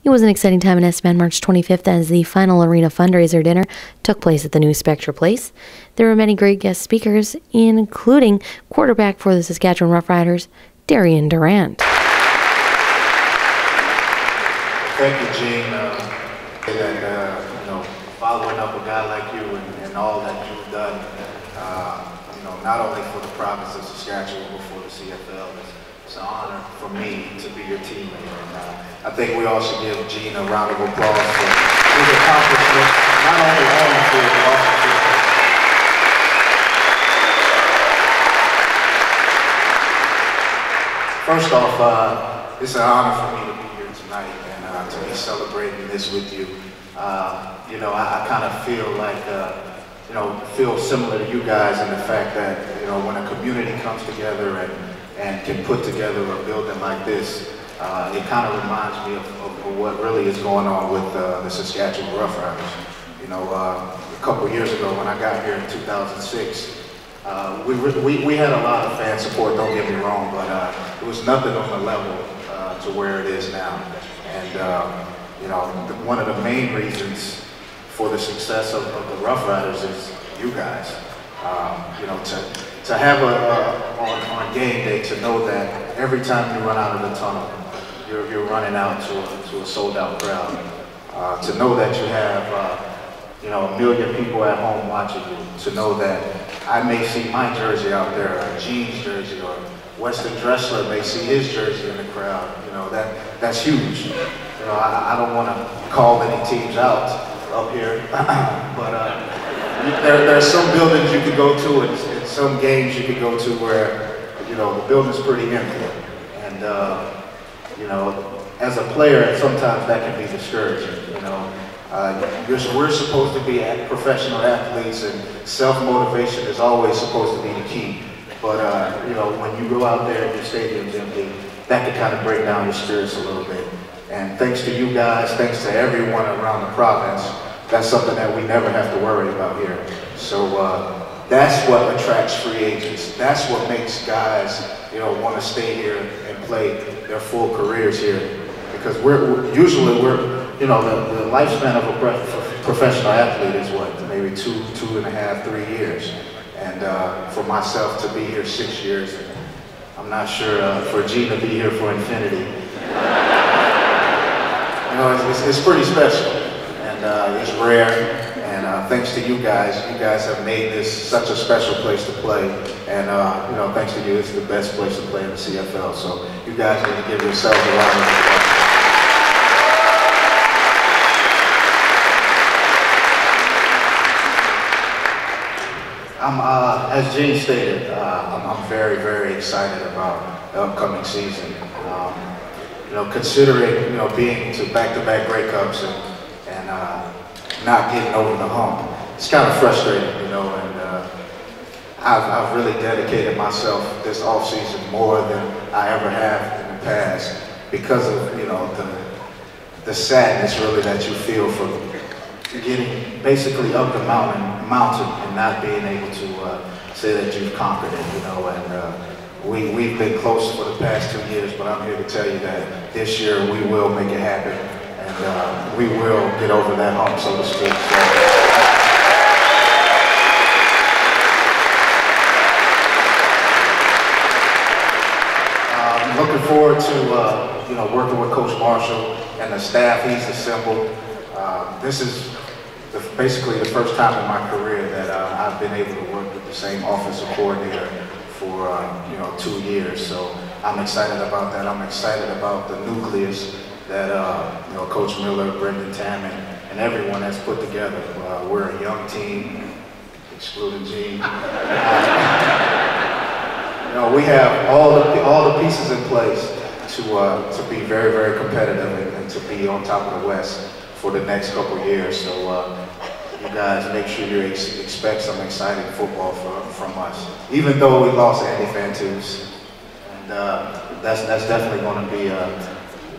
It was an exciting time in S-Band March 25th as the final arena fundraiser dinner took place at the new Spectra Place. There were many great guest speakers, including quarterback for the Saskatchewan Roughriders, Darian Durant. Thank you, Gene. Following up a guy like you and all that you've done, not only for the province of Saskatchewan, but for the CFL. It's an honor for me to be your teammate. And I think we all should give Gene a round of applause for his accomplishments, not only on the field, but off the field. First off, it's an honor for me to be here tonight and to be celebrating this with you. I kind of feel like, feel similar to you guys in the fact that, when a community comes together and can put together a building like this, it kind of reminds me of what really is going on with the Saskatchewan Roughriders. A couple years ago when I got here in 2006, we had a lot of fan support, don't get me wrong, but it was nothing on the level to where it is now. And one of the main reasons for the success of the Rough Riders is you guys. To have on game day, to know that every time you run out of the tunnel, you're running out to a sold out crowd. To know that you have a million people at home watching you. To know that I may see my jersey out there, or Gene's jersey, or Weston Dressler may see his jersey in the crowd. That's huge. I don't want to call any teams out up here, but there are some buildings you could go to and some games you could go to where, the building's pretty empty. And, as a player, sometimes that can be discouraging, we're supposed to be professional athletes and self-motivation is always supposed to be the key. But, when you go out there and your stadium's empty, that can kind of break down your spirits a little bit. And thanks to you guys, thanks to everyone around the province, that's something that we never have to worry about here. So that's what attracts free agents. That's what makes guys, want to stay here and play their full careers here. Because the lifespan of a professional athlete is what, maybe 2.5, 3 years. And for myself to be here 6 years, I'm not sure for Gene to be here for infinity. It's pretty special, and it's rare, and thanks to you guys have made this such a special place to play, and thanks to you, it's the best place to play in the CFL, so you guys need to give yourselves a round of applause. As Gene stated, I'm very, very excited about the upcoming season. Considering, being to back-to-back Grey Cups and not getting over the hump, it's kind of frustrating, and I've really dedicated myself this offseason more than I ever have in the past because of, the sadness really that you feel from getting basically up the mountain and not being able to say that you've conquered it, and we've been close for the past 2 years, but I'm here to tell you that this year we will make it happen, and we will get over that hump, so to speak. I'm looking forward to working with Coach Marshall and the staff he's assembled. This is basically the first time in my career that I've been able to work with the same offensive coordinator for 2 years, so I'm excited about that. I'm excited about the nucleus that Coach Miller, Brendan Tammon, and everyone has put together. We're a young team, excluding Gene. We have all the pieces in place to be very, very competitive and to be on top of the West for the next couple of years. So you guys make sure you expect some exciting football from us. Even though we lost Andy Fantus, and that's definitely going to be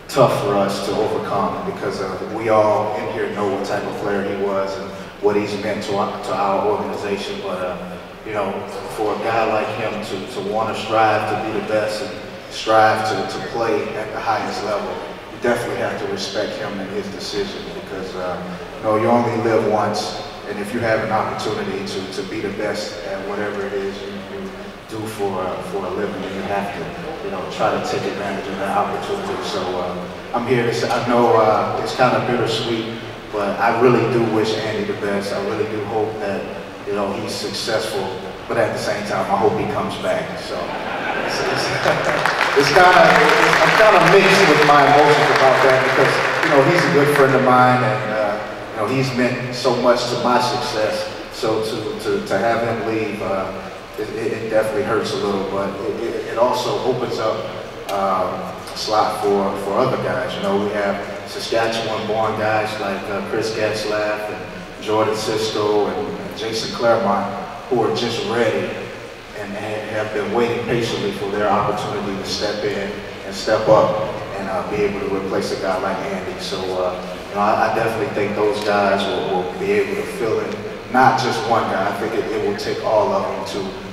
tough for us to overcome because we all in here know what type of player he was and what he's meant to our organization. But for a guy like him to want to strive to be the best and strive to play at the highest level, you definitely have to respect him and his decision because you know, you only live once, and if you have an opportunity to be the best at whatever it is you do for a living, then you have to, you know, try to take advantage of that opportunity. So I'm here to say, I know it's kind of bittersweet, but I really do wish Andy the best. I really do hope that, you know, he's successful, but at the same time, I hope he comes back. So I'm kind of mixed with my emotions about that because, you know, he's a good friend of mine, and you know, he's meant so much to my success. So to have him leave, it definitely hurts a little, but it also opens up a slot for other guys. You know, we have Saskatchewan-born guys like Chris Getzlaff and Jordan Cisco and Jason Claremont who are just ready and have been waiting patiently for their opportunity to step in and step up and be able to replace a guy like Andy. So, you know, I definitely think those guys will be able to fill in not just one guy. I think it will take all of them to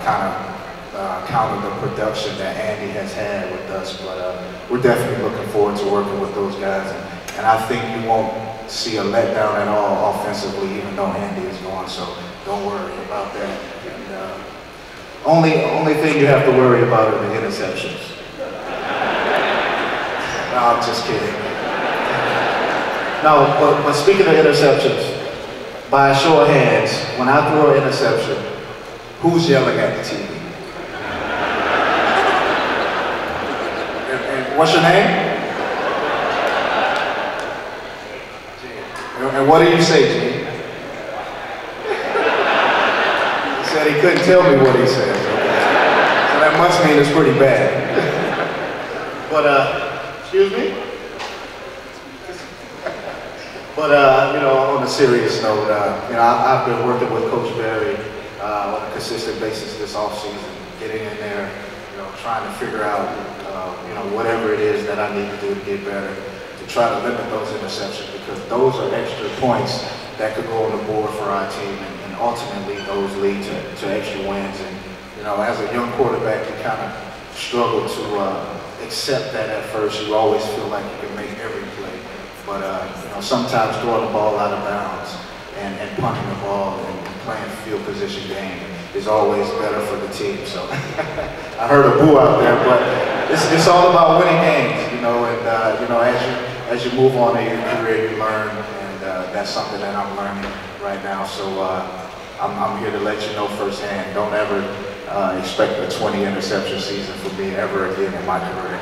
kind of counter the production that Andy has had with us. But we're definitely looking forward to working with those guys. And I think you won't see a letdown at all offensively, even though Andy is gone. So don't worry about that. And, only thing you have to worry about are the interceptions. No, I'm just kidding. No, but speaking of interceptions, by a show of hands, when I throw an interception, who's yelling at the TV? And what's your name? And what do you say, Gene? He said he couldn't tell me what he said. Okay. So that must mean it's pretty bad. But, excuse me? But, you know, on a serious note, you know, I've been working with Coach Barry on a consistent basis this offseason, getting in there, you know, trying to figure out, you know, whatever it is that I need to do to get better, to try to limit those interceptions, because those are extra points that could go on the board for our team, and ultimately those lead to extra wins. And, you know, as a young quarterback, you kind of struggle to accept that at first. You always feel like you can make every play. But, you know, sometimes throwing the ball out of bounds and punting the ball and playing field position game is always better for the team. So I heard a boo out there, but it's all about winning games, you know, and, you know, as you move on in your career, you learn, and that's something that I'm learning right now. So I'm here to let you know firsthand, don't ever expect a 20 interception season for me ever again in my career.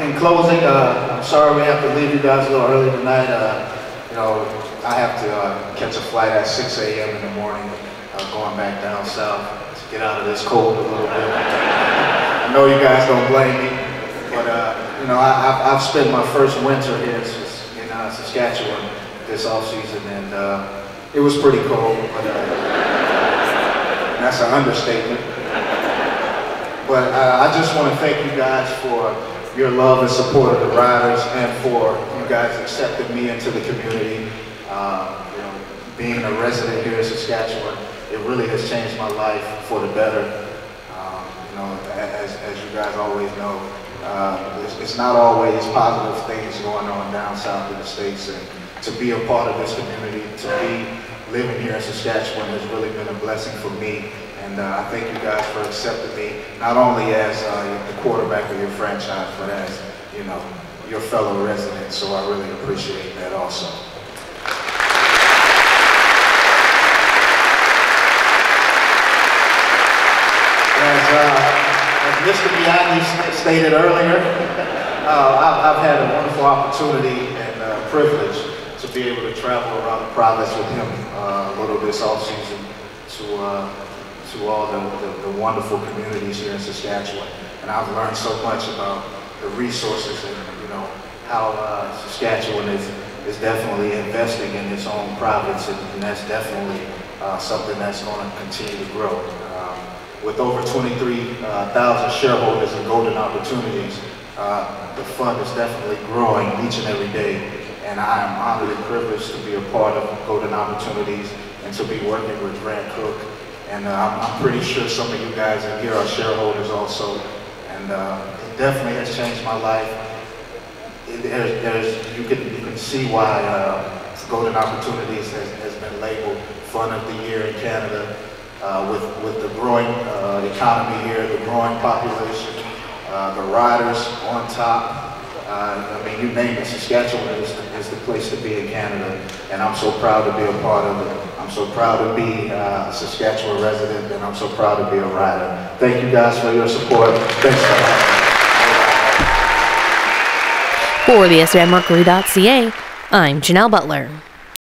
In closing, I'm sorry we have to leave you guys a little early tonight. You know, I have to catch a flight at 6 a.m. in the morning, going back down south to get out of this cold a little bit. I know you guys don't blame me, but you know, I've spent my first winter here in Saskatchewan this off-season, and it was pretty cold, but that's an understatement. But I just want to thank you guys for your love and support of the Riders, and for you guys accepting me into the community. You know, being a resident here in Saskatchewan, it really has changed my life for the better. You know, as you guys always know, it's not always positive things going on down south in the States, and to be a part of this community, to be living here in Saskatchewan has really been a blessing for me. And I thank you guys for accepting me, not only as the quarterback of your franchise, but as, you know, your fellow resident. So I really appreciate that also. As Mr. Biaggi stated earlier, I've had a wonderful opportunity and privilege to be able to travel around the province with him a little this off-season to all the wonderful communities here in Saskatchewan. And I've learned so much about the resources and, you know, how Saskatchewan is definitely investing in its own province, and that's definitely something that's going to continue to grow. With over 23,000 shareholders and golden opportunities, the fund is definitely growing each and every day. And I am honored and privileged to be a part of Golden Opportunities and to be working with Grant Cook And I'm pretty sure some of you guys in here are shareholders also. And it definitely has changed my life. You can see why Golden Opportunities has been labeled Fun of the Year in Canada, with the growing economy here, the growing population, the riders on top. I mean, you name it, Saskatchewan is the place to be in Canada, and I'm so proud to be a part of it. I'm so proud to be a Saskatchewan resident, and I'm so proud to be a rider. Thank you guys for your support. Thanks for having me. For the SWMmercury.ca, I'm Janelle Butler.